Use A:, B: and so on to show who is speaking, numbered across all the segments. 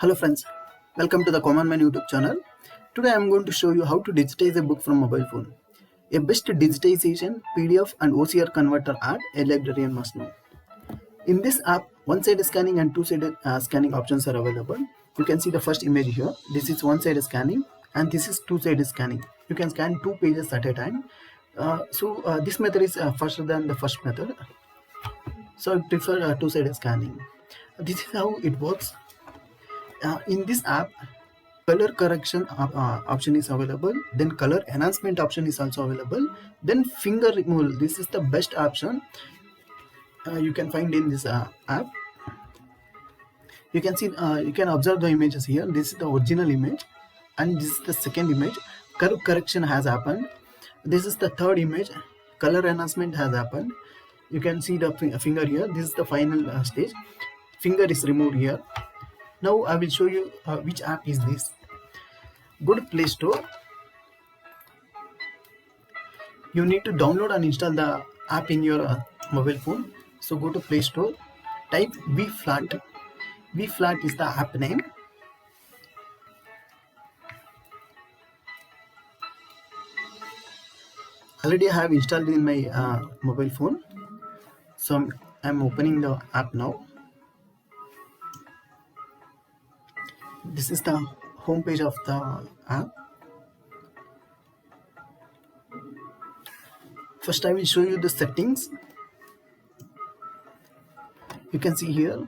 A: Hello friends, welcome to the Common Man YouTube channel. Today I am going to show you how to digitize a book from mobile phone. A best digitization, PDF and OCR converter app a librarian must know. In this app, one-sided scanning and two-sided scanning options are available. You can see the first image here. This is one-sided scanning and this is two-sided scanning. You can scan 2 pages at a time. This method is faster than the first method. So I prefer two-sided scanning. This is how it works. In this app, color correction option is available, then color enhancement option is also available, then finger removal. This is the best option you can find in this app. You can see, you can observe the images here. This is the original image and this is the second image. Color correction has happened. This is the third image. Color enhancement has happened. You can see the finger here. This is the final stage. Finger is removed here. Now I will show you which app is this. Go to Play Store. You need to download and install the app in your mobile phone. So go to Play Store, type vFlat. vFlat is the app name. Already I have installed in my mobile phone. So I'm opening the app now. This is the home page of the app. First I will show you the settings. You can see here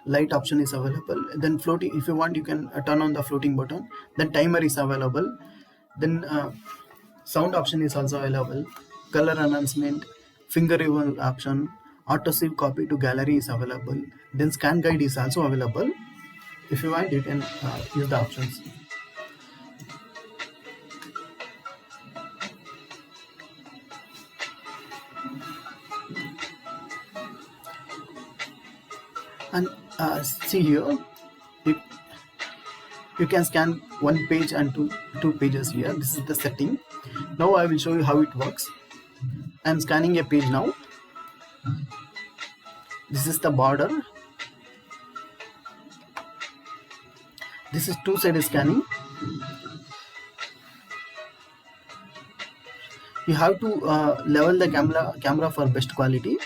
A: light option is available, then floating. If you want, you can turn on the floating button. Then timer is available, then sound option is also available, color enhancement, finger removal option, auto save copy to gallery is available, then scan guide is also available. If you want, you can use the options. And see here, you can scan one page and two pages here. This is the setting. Now I will show you how it works. I am scanning a page now. This is the border. This is two-sided scanning. You have to level the camera for best quality.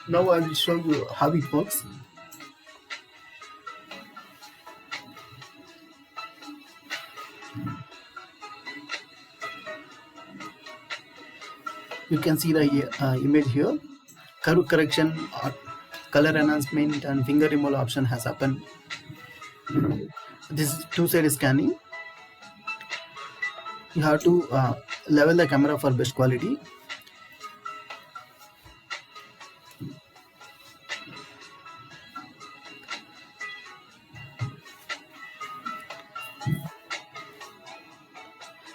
A: Now I will show you how it works. You can see the image here. Color correction, color enhancement and finger removal option has happened. This is two-sided scanning. You have to level the camera for best quality.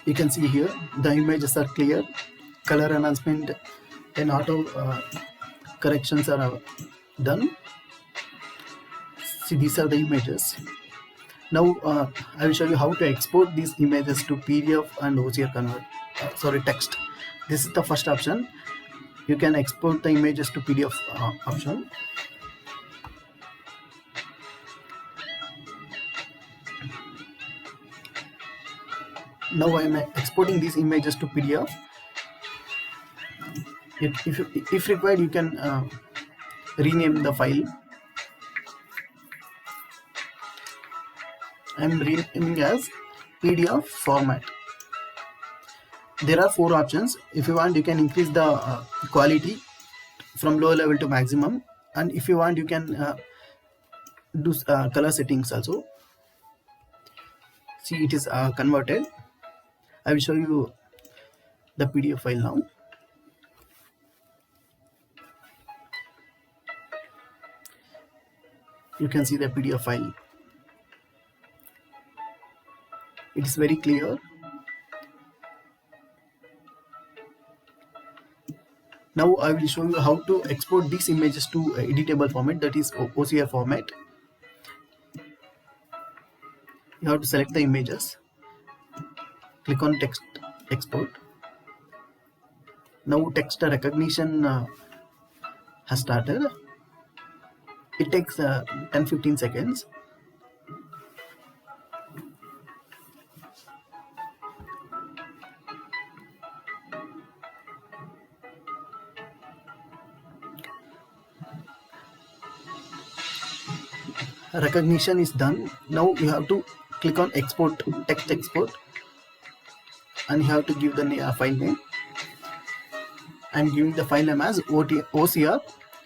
A: You can see here the images are clear, color enhancement and auto corrections are done. See, these are the images. Now I will show you how to export these images to PDF and OCR text. This is the first option. You can export the images to PDF option. Now I am exporting these images to PDF. If required, you can rename the file. I am renaming as PDF format. There are 4 options. If you want, you can increase the quality from low level to maximum, and if you want, you can do color settings also. See, it is converted. I will show you the PDF file now. You can see the PDF file. It is very clear. Now I will show you how to export these images to editable format, that is OCR format. You have to select the images. Click on text export. Now text recognition has started. It takes 10-15 seconds. recognition is done. Now you have to click on export, text export, and you have to give the file name. I'm giving the file name as OCR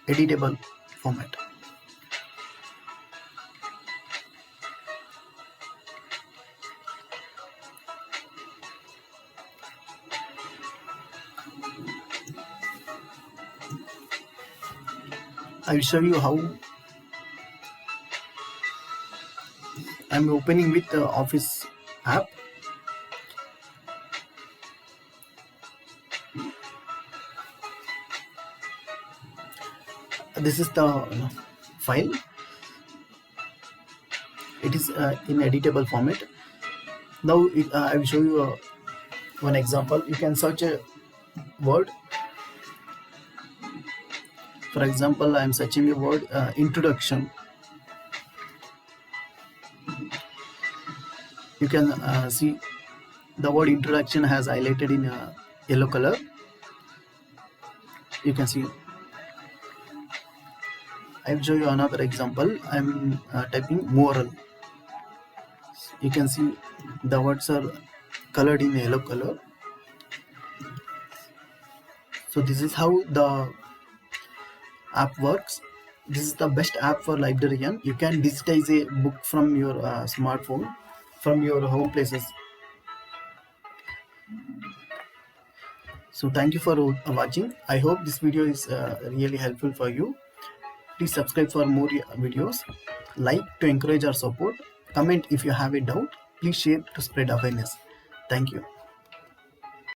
A: editable format. I will show you how. I'm opening with the Office app. This is the file. It is in editable format. Now I will show you one example. You can search a word. For example, I am searching a word introduction. You can see the word introduction has highlighted in yellow color. You can see. I will show you another example. I am typing moral. You can see the words are colored in yellow color. So this is how the app works. This is the best app for librarian. You can digitize a book from your smartphone, from your home places. So thank you for watching. I hope this video is really helpful for you. Please subscribe for more videos. Like to encourage our support. Comment if you have a doubt. Please share to spread awareness. Thank you.